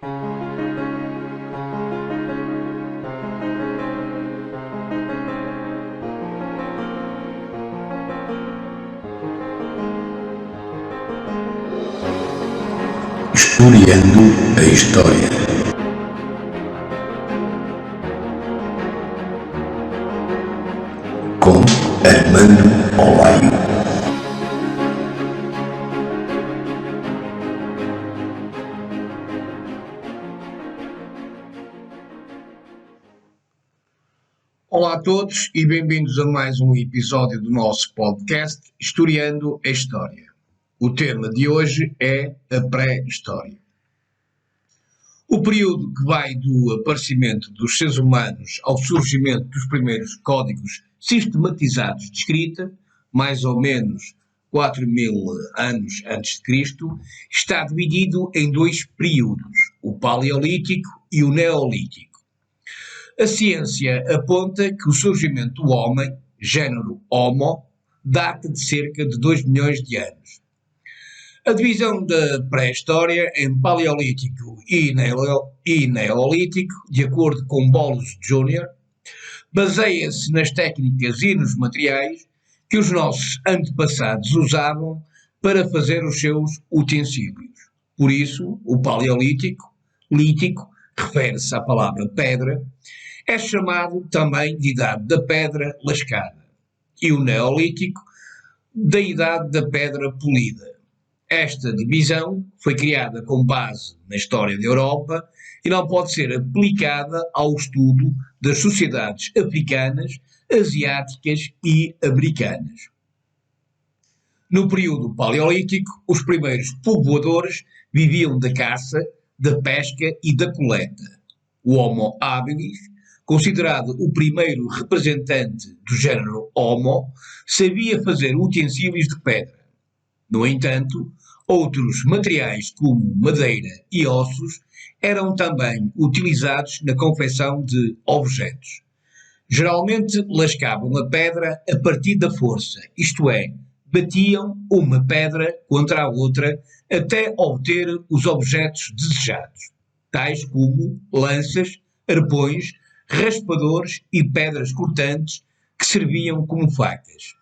Historiando a História. Com Armando Olaio. Olá a todos e bem-vindos a mais um episódio do nosso podcast Historiando a História. O tema de hoje é a pré-história. O período que vai do aparecimento dos seres humanos ao surgimento dos primeiros códigos sistematizados de escrita, mais ou menos 4.000 anos antes de Cristo, está dividido em dois períodos, o Paleolítico e o Neolítico. A ciência aponta que o surgimento do homem, género Homo, data de cerca de 2 milhões de anos. A divisão da pré-história em Paleolítico e Neolítico, de acordo com Bolus Jr., baseia-se nas técnicas e nos materiais que os nossos antepassados usavam para fazer os seus utensílios. Por isso, o Paleolítico, lítico, refere-se à palavra pedra, é chamado também de Idade da Pedra Lascada, e o Neolítico, da Idade da Pedra Polida. Esta divisão foi criada com base na história da Europa e não pode ser aplicada ao estudo das sociedades africanas, asiáticas e americanas. No período paleolítico, os primeiros povoadores viviam da caça, da pesca e da coleta. O Homo habilis, considerado o primeiro representante do género Homo, sabia fazer utensílios de pedra. No entanto, outros materiais como madeira e ossos eram também utilizados na confecção de objetos. Geralmente lascavam a pedra a partir da força, isto é, batiam uma pedra contra a outra até obter os objetos desejados, tais como lanças, arpões, raspadores e pedras cortantes que serviam como facas.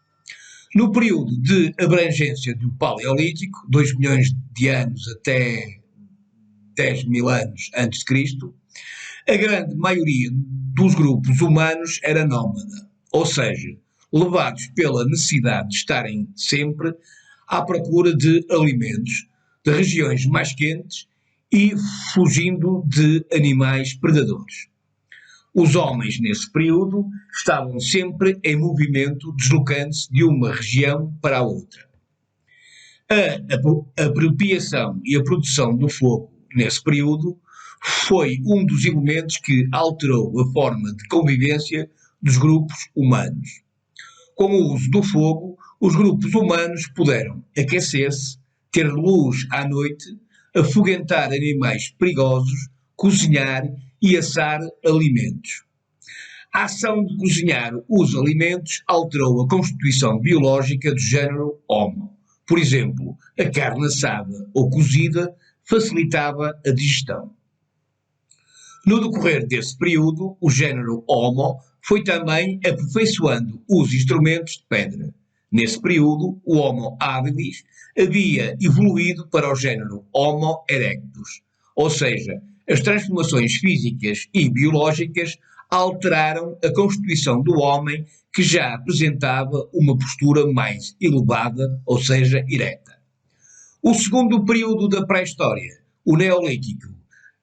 No período de abrangência do Paleolítico, 2 milhões de anos até 10.000 anos antes de Cristo, a grande maioria dos grupos humanos era nómada, ou seja, levados pela necessidade de estarem sempre à procura de alimentos, de regiões mais quentes e fugindo de animais predadores. Os homens, nesse período, estavam sempre em movimento, deslocando-se de uma região para a outra. A apropriação e a produção do fogo, nesse período, foi um dos elementos que alterou a forma de convivência dos grupos humanos. Com o uso do fogo, os grupos humanos puderam aquecer-se, ter luz à noite, afugentar animais perigosos, cozinhar e assar alimentos. A ação de cozinhar os alimentos alterou a constituição biológica do género Homo. Por exemplo, a carne assada ou cozida facilitava a digestão. No decorrer desse período, o género Homo foi também aperfeiçoando os instrumentos de pedra. Nesse período, o Homo habilis havia evoluído para o género Homo erectus, ou seja, as transformações físicas e biológicas alteraram a constituição do homem, que já apresentava uma postura mais elevada, ou seja, ereta. O segundo período da pré-história, o Neolítico,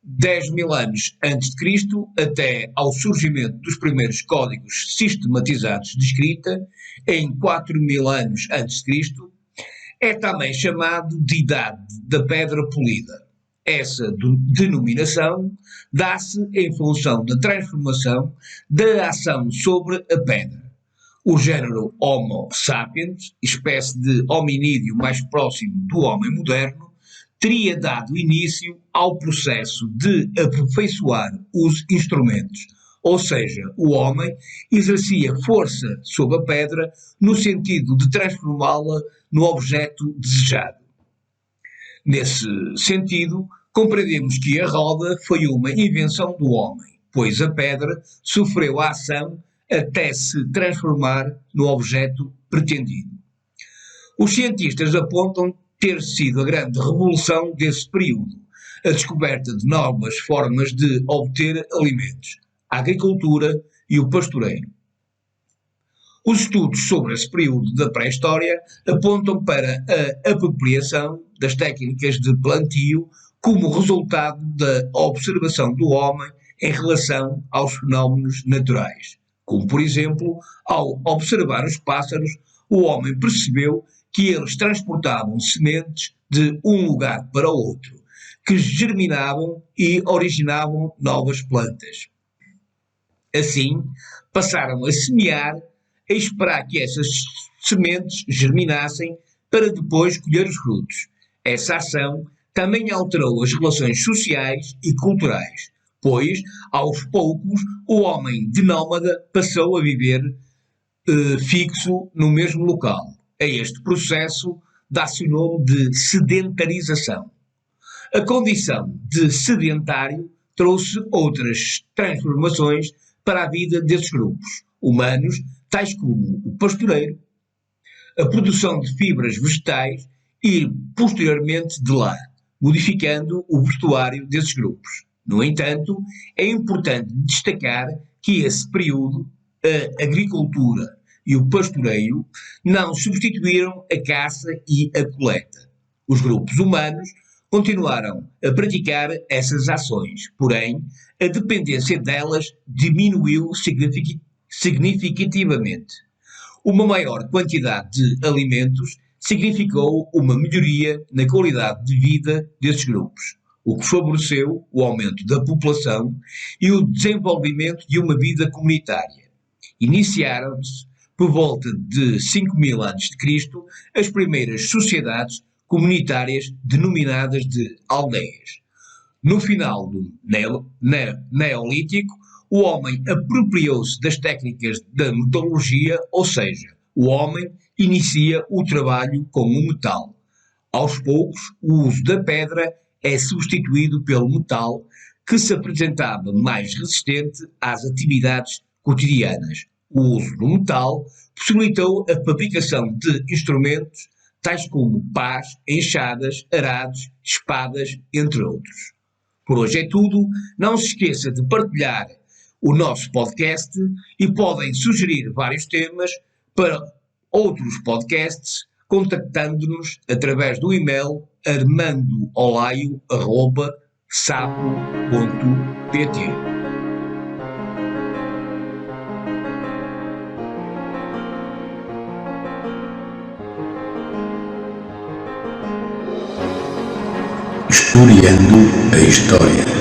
10.000 anos antes de Cristo, até ao surgimento dos primeiros códigos sistematizados de escrita, em 4.000 anos antes de Cristo, é também chamado de Idade da Pedra Polida. Essa denominação dá-se em função da transformação da ação sobre a pedra. O género Homo sapiens, espécie de hominídeo mais próximo do homem moderno, teria dado início ao processo de aperfeiçoar os instrumentos, ou seja, o homem exercia força sobre a pedra no sentido de transformá-la no objeto desejado. Nesse sentido, compreendemos que a roda foi uma invenção do homem, pois a pedra sofreu a ação até se transformar no objeto pretendido. Os cientistas apontam ter sido a grande revolução desse período, a descoberta de novas formas de obter alimentos, a agricultura e o pastoreio. Os estudos sobre esse período da pré-história apontam para a apropriação das técnicas de plantio como resultado da observação do homem em relação aos fenómenos naturais. Como, por exemplo, ao observar os pássaros, o homem percebeu que eles transportavam sementes de um lugar para outro, que germinavam e originavam novas plantas. Assim, passaram a semear, a esperar que essas sementes germinassem para depois colher os frutos. Essa ação também alterou as relações sociais e culturais, pois, aos poucos, o homem de nómada passou a viver fixo no mesmo local. A este processo dá-se o nome de sedentarização. A condição de sedentário trouxe outras transformações para a vida desses grupos humanos, tais como o pastoreiro, a produção de fibras vegetais e, posteriormente, de lã, modificando o vestuário desses grupos. No entanto, é importante destacar que esse período, a agricultura e o pastoreio não substituíram a caça e a coleta. Os grupos humanos continuaram a praticar essas ações, porém, a dependência delas diminuiu significativamente. Uma maior quantidade de alimentos significou uma melhoria na qualidade de vida desses grupos, o que favoreceu o aumento da população e o desenvolvimento de uma vida comunitária. Iniciaram-se, por volta de 5.000 a.C., as primeiras sociedades comunitárias denominadas de aldeias. No final do Neolítico, o homem apropriou-se das técnicas da metalurgia, ou seja, o homem inicia o trabalho com o metal. Aos poucos, o uso da pedra é substituído pelo metal, que se apresentava mais resistente às atividades cotidianas. O uso do metal possibilitou a fabricação de instrumentos tais como pás, enxadas, arados, espadas, entre outros. Por hoje é tudo. Não se esqueça de partilhar o nosso podcast e podem sugerir vários temas para outros podcasts contactando-nos através do e-mail armandoolaio@sapo.pt. Historiando a História.